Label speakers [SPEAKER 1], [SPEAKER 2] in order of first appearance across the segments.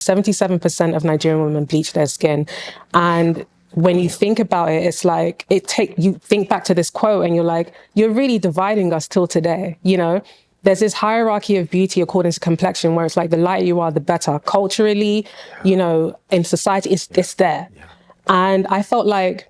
[SPEAKER 1] 77% of Nigerian women bleach their skin. And when you think about it, it's like, you think back to this quote and you're like, you're really dividing us till today, you know? There's this hierarchy of beauty according to complexion where it's like the lighter you are, the better. Culturally, you know, in society, it's there. Yeah. And I felt like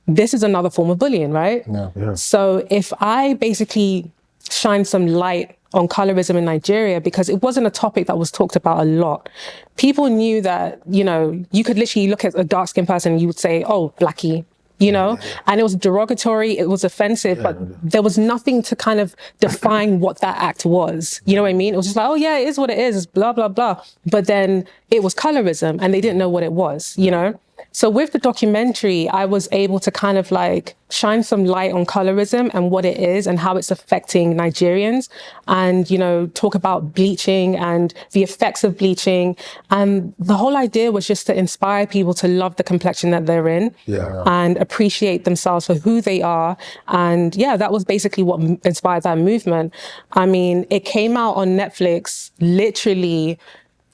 [SPEAKER 1] this is another form of bullying, right? Yeah. Yeah. So if I basically shine some light on colorism in Nigeria, because it wasn't a topic that was talked about a lot. People knew that, you know, you could literally look at a dark-skinned person and you would say, oh, blackie, you know, and it was derogatory, it was offensive, but there was nothing to kind of define what that act was. You know what I mean? It was just like, oh yeah, it is what it is, blah, blah, blah. But then it was colorism and they didn't know what it was, you know? So with the documentary, I was able to kind of like shine some light on colorism and what it is and how it's affecting Nigerians and, you know, talk about bleaching and the effects of bleaching. And the whole idea was just to inspire people to love the complexion that they're in and appreciate themselves for who they are. And yeah, that was basically what inspired that movement. I mean, it came out on Netflix literally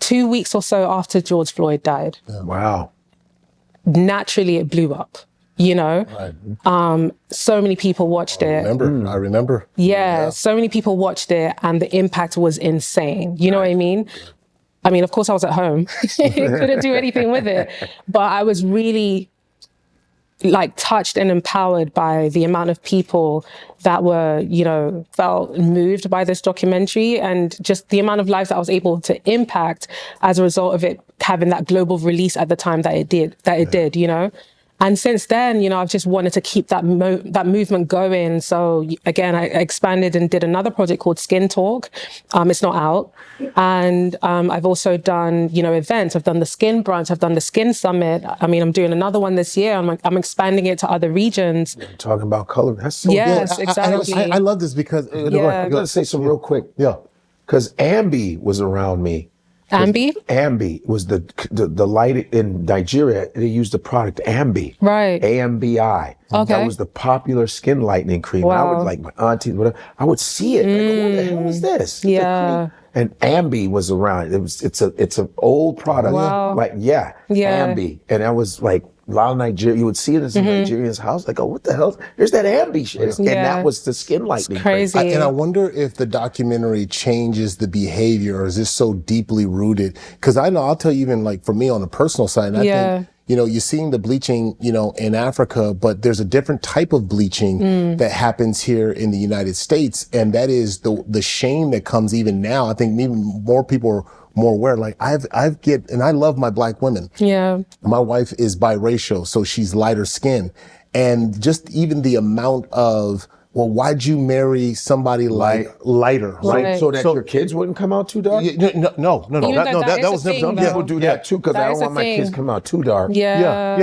[SPEAKER 1] 2 weeks or so after George Floyd died.
[SPEAKER 2] Yeah. Wow.
[SPEAKER 1] Naturally, it blew up, you know? Right. So many people watched it.
[SPEAKER 2] I remember.
[SPEAKER 1] Yeah, so many people watched it and the impact was insane. You know what I mean? I mean, of course I was at home. Couldn't do anything with it. But I was really like touched and empowered by the amount of people that were, you know, felt moved by this documentary and just the amount of lives that I was able to impact as a result of it having that global release at the time that it did, you know. And since then, you know, I've just wanted to keep that movement going. So again, I expanded and did another project called Skin Talk. It's not out. And I've also done, you know, events. I've done the Skin Brunch. I've done the Skin Summit. I mean, I'm doing another one this year. I'm expanding it to other regions.
[SPEAKER 2] You're talking about color. That's so
[SPEAKER 1] yes,
[SPEAKER 2] good.
[SPEAKER 1] exactly.
[SPEAKER 3] I love this because
[SPEAKER 2] I'm going to say something real quick. Yeah. Because Ambi was around me.
[SPEAKER 1] Ambi?
[SPEAKER 2] Ambi was the light in Nigeria. They used the product Ambi.
[SPEAKER 1] Right.
[SPEAKER 2] AMBI.
[SPEAKER 1] Okay.
[SPEAKER 2] That was the popular skin lightening cream.
[SPEAKER 1] Wow.
[SPEAKER 2] I would, like my auntie, whatever, I would see it. I go, what the hell is this?
[SPEAKER 1] Yeah.
[SPEAKER 2] And Ambi was around. It's an old product.
[SPEAKER 1] Wow.
[SPEAKER 2] Like, Ambi. And I was like, a lot of Nigeria, you would see this in Nigerians' house. Like, oh, what the hell? There's that Ambi shit. And that was the skin lightening.
[SPEAKER 1] It's crazy.
[SPEAKER 3] And I wonder if the documentary changes the behavior, or is this so deeply rooted? Because I know, I'll tell you, even like for me on the personal side, I think, you know, you're seeing the bleaching, you know, in Africa, but there's a different type of bleaching that happens here in the United States. And that is the shame that comes even now. I think even more people are more aware. Like and I love my black women.
[SPEAKER 1] Yeah.
[SPEAKER 3] My wife is biracial, so she's lighter skin. And just even the amount of, well, why'd you marry somebody lighter?
[SPEAKER 1] Right.
[SPEAKER 2] So that your kids wouldn't come out too dark?
[SPEAKER 3] No. That was never.
[SPEAKER 2] Some people do that too, because I don't want my kids to come out too dark.
[SPEAKER 1] Yeah.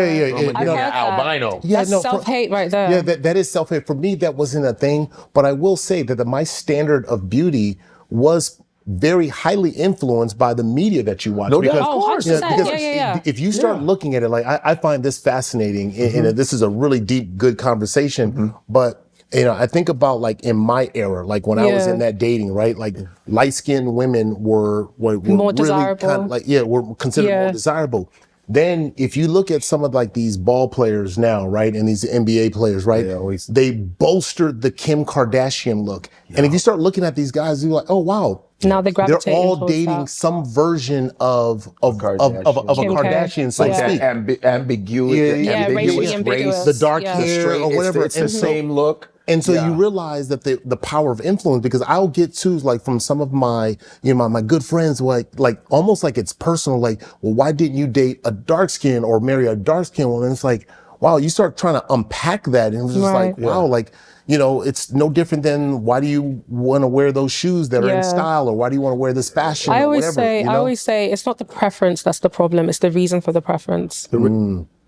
[SPEAKER 2] Albino.
[SPEAKER 3] Yeah,
[SPEAKER 1] that's self-hate right there.
[SPEAKER 3] Yeah, that is self-hate. For me, that wasn't a thing. But I will say that my standard of beauty was very highly influenced by the media that you watch.
[SPEAKER 2] No,
[SPEAKER 3] because,
[SPEAKER 2] of course.
[SPEAKER 3] If you start looking at it, like I find this fascinating, and this is a really deep, good conversation, but you know, I think about like in my era, like when I was in that dating, right? Like light-skinned women were
[SPEAKER 1] more
[SPEAKER 3] really
[SPEAKER 1] desirable.
[SPEAKER 3] kind of like, were considered more desirable. Then if you look at some of like these ball players now, right? And these NBA players, right? They bolstered the Kim Kardashian look. And if you start looking at these guys, you're like, oh, wow.
[SPEAKER 1] Now they're
[SPEAKER 3] all dating some version of a Kardashian, so to speak.
[SPEAKER 2] Ambiguity,
[SPEAKER 1] racially
[SPEAKER 2] race,
[SPEAKER 3] the dark hair or whatever.
[SPEAKER 2] It's the same look.
[SPEAKER 3] And so you realize that the power of influence, because I'll get twos like from some of my, you know, my good friends, like almost like it's personal, like, well, why didn't you date a dark skin or marry a dark skin woman? It's like, wow, you start trying to unpack that, and it was just like, wow, like, you know, it's no different than why do you want to wear those shoes that are in style, or why do you want to wear this fashion?
[SPEAKER 1] I always say it's not the preference that's the problem, it's the reason for the preference.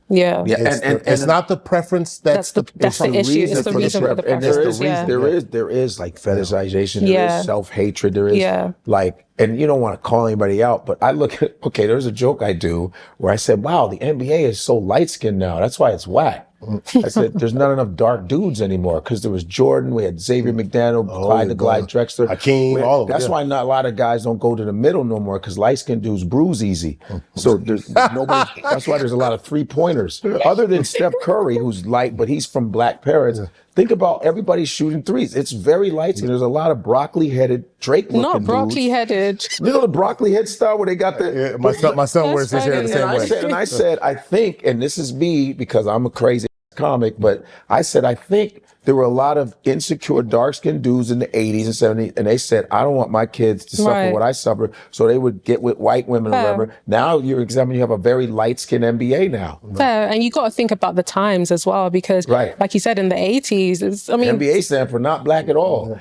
[SPEAKER 1] Yeah.
[SPEAKER 3] It's not the preference. That's the
[SPEAKER 1] issue. It's the reason for the preference.
[SPEAKER 2] There is like fetishization. There is self-hatred. There is like, and you don't want to call anybody out, but I look at, there's a joke I do where I said, wow, the NBA is so light skinned now. That's why it's whack. I said, there's not enough dark dudes anymore because there was Jordan, we had Xavier McDaniel, Clyde the Glide Drexler.
[SPEAKER 3] Hakeem, all of them.
[SPEAKER 2] That's why not a lot of guys don't go to the middle no more because light-skinned dudes bruise easy. So there's nobody, that's why there's a lot of three-pointers. Other than Steph Curry, who's light, but he's from black parents. Think about everybody shooting threes. It's very light-skinned. There's a lot of broccoli-headed, Drake-looking
[SPEAKER 1] Not broccoli-headed.
[SPEAKER 2] You know the broccoli-head style where they got the...
[SPEAKER 3] My son wears his hair the same way.
[SPEAKER 2] And I said, I think, and this is me because I'm a crazy comic, but I said, I think there were a lot of insecure dark-skinned dudes in the 80s and 70s, and they said, I don't want my kids to suffer what I suffered, so they would get with white women or whatever. Now you're examining, you have a very light-skinned NBA now.
[SPEAKER 1] Fair, and you got to think about the times as well, because like you said, in the 80s, it's, I mean...
[SPEAKER 2] NBA stand for not black at all.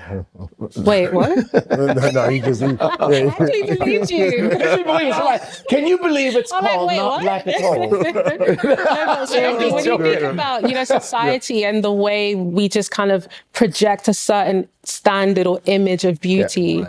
[SPEAKER 1] Wait, what?
[SPEAKER 3] No, he just...
[SPEAKER 1] I actually believed you.
[SPEAKER 2] Can you believe it's called
[SPEAKER 1] wait,
[SPEAKER 2] not
[SPEAKER 1] what?
[SPEAKER 2] black at all?
[SPEAKER 1] No, but seriously, when you think about, you know, society and the way we just kind of project a certain standard or image of beauty,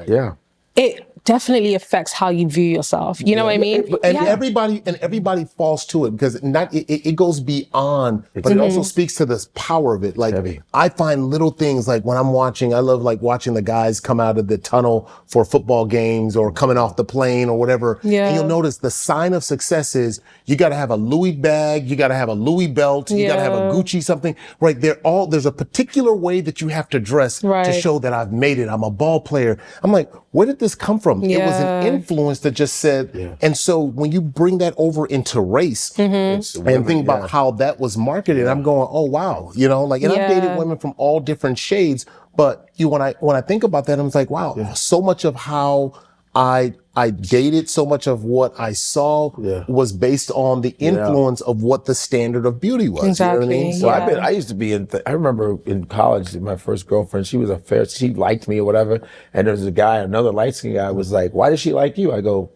[SPEAKER 1] it definitely affects how you view yourself. You know what I mean?
[SPEAKER 3] And everybody falls to it because it goes beyond, but it also speaks to this power of it. Like I find little things like when I'm watching, I love like watching the guys come out of the tunnel for football games or coming off the plane or whatever. And you'll notice the sign of success is you got to have a Louis bag, you got to have a Louis belt, you got to have a Gucci something. Right? There's a particular way that you have to dress to show that I've made it. I'm a ball player. I'm like, where did this come from? It was an influence that just said, and so when you bring that over into race and think about how that was marketed, I'm going, oh wow, you know, like, and I've dated women from all different shades, but when I think about that, I'm like, wow, so much of how I dated, so much of what I saw was based on the influence of what the standard of beauty was.
[SPEAKER 1] Exactly.
[SPEAKER 3] You know what I mean?
[SPEAKER 2] So I used to be I remember in college, my first girlfriend, she liked me or whatever. And there was a guy, another light-skinned guy was like, why does she like you? I go,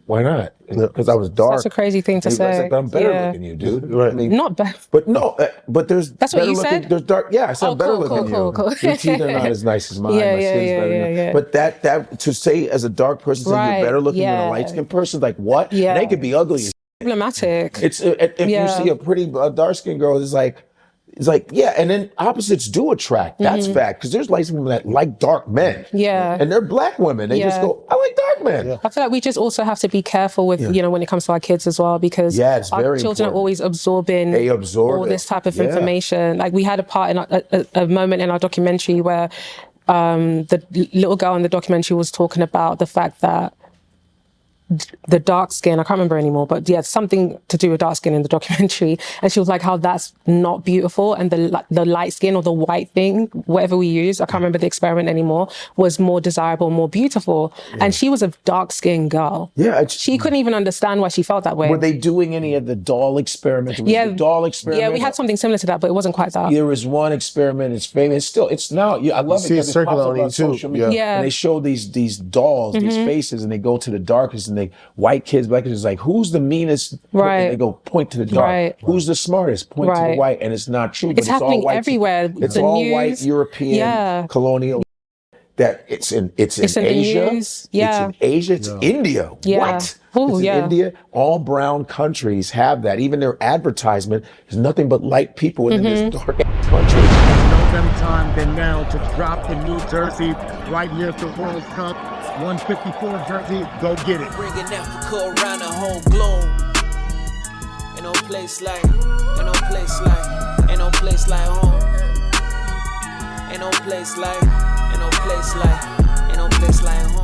[SPEAKER 2] why not? Because I was dark.
[SPEAKER 1] That's a crazy thing to say.
[SPEAKER 2] Like, but I'm better looking you, dude. Right. I mean,
[SPEAKER 1] not better.
[SPEAKER 2] But no, but there's
[SPEAKER 1] That's what you said?
[SPEAKER 2] There's dark. Yeah, I said I'm better looking you.
[SPEAKER 1] Cool.
[SPEAKER 2] Your teeth are not as nice as mine. My skin's better. But that to say as a dark person, say you're better looking than a light skinned person, like what? And they could be ugly.
[SPEAKER 1] Problematic.
[SPEAKER 2] It's if you see a pretty dark skinned girl, it's like, yeah, and then opposites do attract. That's fact. Because there's light women that like dark men. Yeah. And they're black women. They just go, I like dark men.
[SPEAKER 1] I feel like we just also have to be careful with, you know, when it comes to our kids as well, because
[SPEAKER 2] it's
[SPEAKER 1] our children are always absorbing all this type of information. Like we had a part in a moment in our documentary where the little girl in the documentary was talking about the fact that the dark skin, I can't remember anymore, but something to do with dark skin in the documentary. And she was like, how that's not beautiful. And the light skin or the white thing, whatever we use, I can't remember the experiment anymore, was more desirable, more beautiful. And she was a dark skinned girl. She couldn't even understand why she felt that way.
[SPEAKER 2] Were they doing any of the doll experiments? The doll experiment?
[SPEAKER 1] Yeah, we had something similar to that, but it wasn't quite that.
[SPEAKER 2] There was one experiment, it's famous. It's now, I love it because it's circulating on social media. And they show these dolls, these faces, and they go to the darkest and white kids, black kids, like, who's the meanest? And they go, point to the dark. Who's the smartest? Point to the white. And it's not true.
[SPEAKER 1] It's happening all white, everywhere.
[SPEAKER 2] It's all news, white, European, colonial. That it's in Asia. It's in Asia. It's India. What? It's in India. All brown countries have that. Even their advertisement is nothing but light people within this dark country.
[SPEAKER 4] No better time than now to drop in New Jersey, right here at the World Cup. 154 jersey, go get it.
[SPEAKER 5] Bringing Africa around the whole globe. Ain't no place like home. Ain't no place like home.